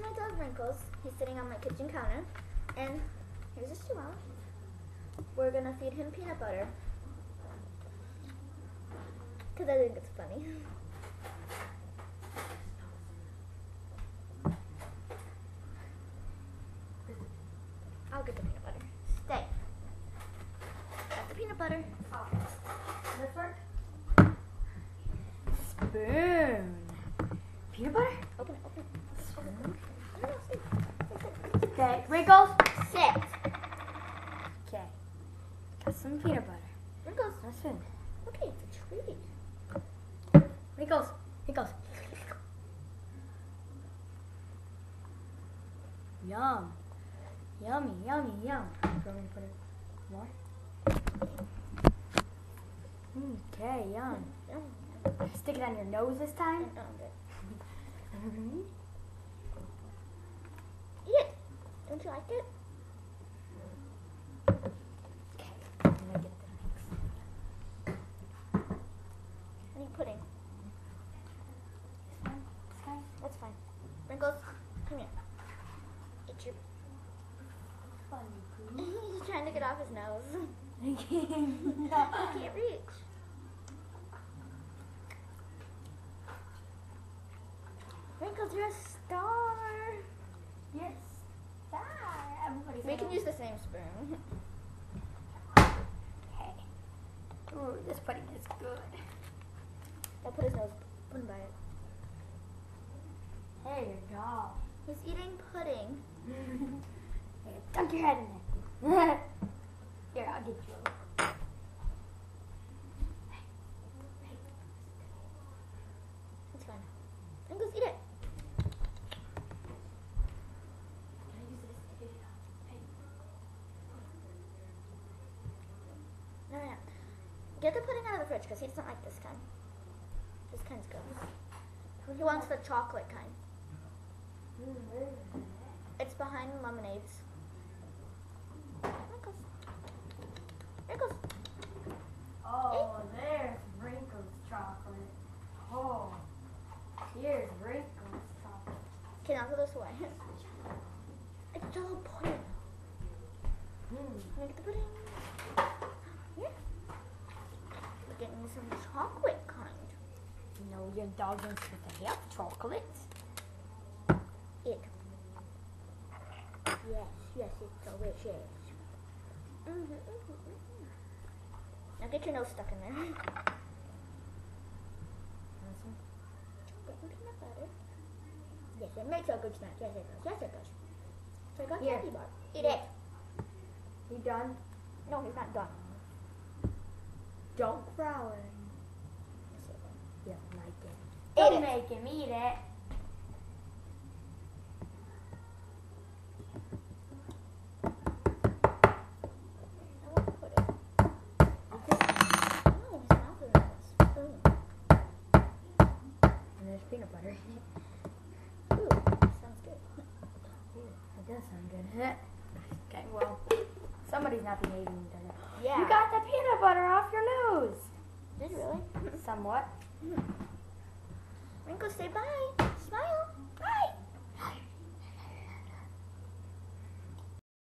my dog Wrinkles. He's sitting on my kitchen counter. And here's his chihuahua. We're gonna feed him peanut butter. Because I think it's funny. I'll get the peanut butter. Stay. Got the peanut butter. Oh. This work? Spoon. Peanut butter? Open it, open it. Spoon. No, sit. Okay, Wrinkles. Sit. Okay. Got some peanut butter. Wrinkles. No spoon. Okay, it's a treat. Wrinkles. Wrinkles. Yum. Yummy, yummy, yum. Do you want me to put it more? Okay, yum. Stick it on your nose this time. Eat it. Don't you like it? Okay, I'm gonna get the mix. I need pudding. This one? This guy? That's fine. Wrinkles, come here. Eat your... Funny poo. He's trying to get off his nose. I I can't reach. Wrinkles, you're a star. Yes. Everybody's We can use the same spoon. Okay. Ooh, this pudding is good. I'll put his nose by it. Hey, your dog. He's eating pudding. Hey, dunk your head in it. Here, I'll get you. It's fine. Wrinkles, eat it. No. Get the pudding out of the fridge because he doesn't like this kind. This kind's gross. He wants the chocolate kind. It's behind lemonades. Wrinkles. Wrinkles. Oh, there's Wrinkles chocolate. Oh, here's Wrinkles chocolate. Okay, now throw this away. It's all pudding. Can I get the pudding? Here. We're getting some chocolate kind. No, your dog wants to have chocolate. It. Yes, it's delicious. Now get your nose stuck in there. Chocolate and peanut butter. Yes, it makes a good snack. Yes, it does. Yes, it does. So I got Here. candy bar. Eat it. You done? No, he's not done. Don't growl. Yes, it does. You don't like it. Eat Don't it. make him eat it. I want to put it. Oh, his mouth is in a spoon. And there's peanut butter. Ooh, sounds good. That does sound good. Okay, well, somebody's not behaving, does it? Yeah. You got the peanut butter off your nose. Did really? Somewhat. Wrinkles, say bye. Smile.